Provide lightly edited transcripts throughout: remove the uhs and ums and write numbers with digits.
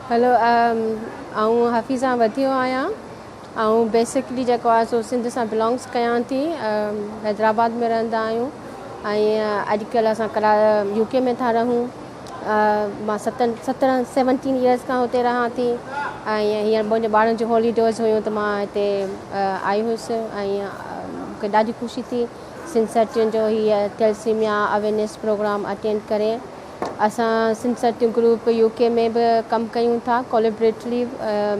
Hello आऊं हफ़ीज़ा वधियो आहियां ऐं बेसिकली जेको आहे सो सिंध सां बिलोंग्स कयां थी। हैदराबाद में रहंदा आहियूं ऐं अॼुकल्ह असां यूके में था रहूं। मां 17 इयर्स खां हुते रहां थी ऐं हींअर मुंहिंजे ॿारनि जो हॉलीडेज़ हुयूं त मां हिते आई हुअसि ऐं मूंखे ॾाढी ख़ुशी थी सिंध सर्टियुनि जो हीअ थैलेसीमिया अवेयरनेस प्रोग्राम अटेंड करे। असां सिंध सर्टियूं ग्रुप यूके में बि कमु कयूं था कोलेबरेटली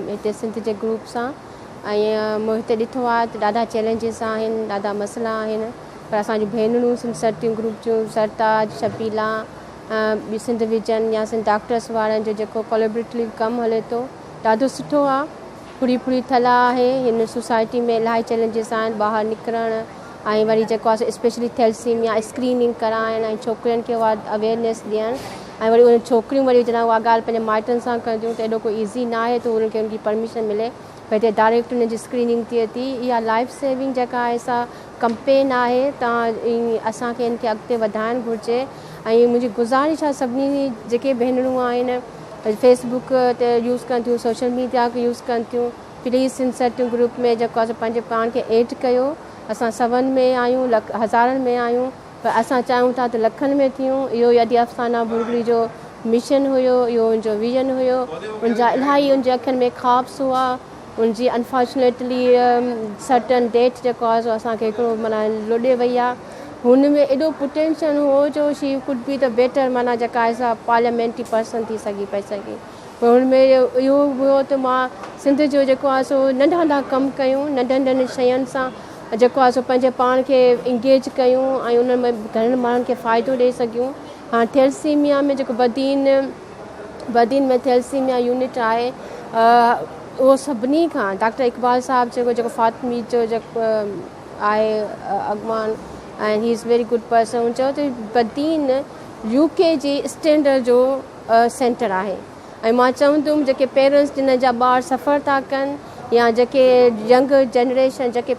हिते सिंध जे ग्रुप सां। ऐं मूं हिते ॾिठो आहे त ॾाढा चैलेंजिस आहिनि, ॾाढा मसइला आहिनि, पर असांजूं भेनरूं सिंध सर्टियूं ग्रुप जूं सरताज शबीला ॿी सिंध विजन या सिंध डॉक्टर्स वारनि जो जेको कोलेबरेटली कमु हले थो ॾाढो सुठो आहे। पूरी थला आहे। हिन सोसाइटी में इलाही चैलेंजिस आहिनि, ॿाहिरि निकिरणु ऐं वरी जेको आहे स्पेशली थैलेसीमिया स्क्रीनिंग कराइण ऐं छोकिरियुनि खे उहा अवेयरनेस ॾियणु ऐं वरी उन छोकिरियूं वरी जॾहिं उहा ॻाल्हि पंहिंजे माइटनि सां कंदियूं त एॾो कोई ईज़ी न आहे त उन्हनि खे उनजी परमिशन मिले भई हिते डायरेक्ट उनजी स्क्रीनिंग थिए थी। इहा लाइफ सेविंग जेका आहे सा कंपेन आहे, तव्हां असांखे इनखे अॻिते वधाइणु घुरिजे। ऐं मुंहिंजी गुज़ारिश आहे सभिनी जेके भेनरूं आहिनि फेसबुक ते यूज़ कनि थियूं, सोशल मीडिया खे यूज़ कनि थियूं, प्लीज़ सिंध सर्टियूं ग्रुप में जेको आहे पंहिंजे पाण खे एड कयो। असां 100 में आहियूं, हज़ारनि में आहियूं, पर असां चाहियूं था त लखनि में थियूं। इहो यदि अफ़साना बुलबुली जो मिशन हुयो, इहो उनजो विजन हुयो, उनजा इलाही उनजे अखियुनि में ख़्वाब्स हुआ। उनजी अनफॉर्चुनेटली सर्टन डेट जेको आहे सो असांखे हिकिड़ो माना लुॾे वई आहे। हुन में एॾो पोटेंशियल हो जो she could be the better माना जेका आहे सा पार्लियामेंट्री पर्सन थी सघी पई सघे। पर हुन में इहो हुयो त मां सिंध जो जेको आहे सो नंढा नंढा कमु कयूं, नंढनि शयुनि सां जेको आहे सो पंहिंजे पाण खे इंगेज कयूं ऐं उन में घणनि माण्हुनि खे फ़ाइदो ॾेई सघियूं। हाणे थैलेसीमिया में जेको बदीन में थैलेसीमिया यूनिट आहे उहो सभिनी खां डॉक्टर इकबाल साहिबु जेको फातिमी जो जेको आहे अॻवान ऐं he is very good person, हुन चयो त बदीन यूके जी स्टैंडर्ड जो सेंटर आहे। ऐं मां चवंदुमि जेके पेरेंट्स जिन जा ॿार सफ़र था कनि या जेके यंग जनरेशन जेके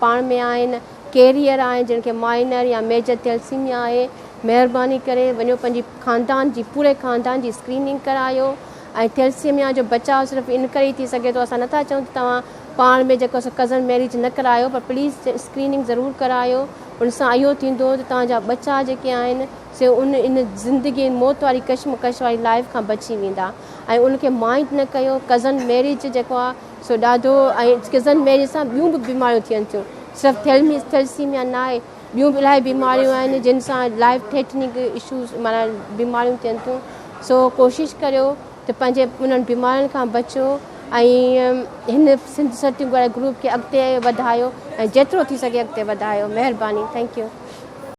पाण में आहिनि, कैरियर आहिनि जिन खे माइनर या मेजर थैलेसीमिया आहे, महिरबानी करे वञो पंहिंजी पूरे ख़ानदान जी स्क्रीनिंग करायो। ऐं थैलेसीमिया जो बचाव सिर्फ़ु इन करे ई थी सघे थो। असां नथा चऊं त तव्हां पाण में जेको कज़न मैरिज न करायो, पर प्लीज़ स्क्रीनिंग ज़रूरु करायो। उन सां इहो थींदो त तव्हांजा बच्चा जेके आहिनि से इन ज़िंदगी मौत वारी कशमकश वारी लाइफ खां बची वेंदा। ऐं उनखे माइंड न कयो। कज़न मैरिज जेको आहे सो ॾाढो, ऐं कज़न मैरिज सां ॿियूं बि बीमारियूं थियनि थियूं, सिर्फ़ु थैलेसीमिया न आहे, ॿियूं बि इलाही बीमारियूं आहिनि जिन सां लाइफ थ्रेटनिंग इशूज़ माना बीमारियूं थियनि थियूं। सो कोशिशि करियो त पंहिंजे उन्हनि बीमारियुनि खां बचो ऐं हिन सिंध सर्टियूं ग्रुप खे अॻिते वधायो ऐं जेतिरो थी सघे अॻिते वधायो। महिरबानी, थैंक यू।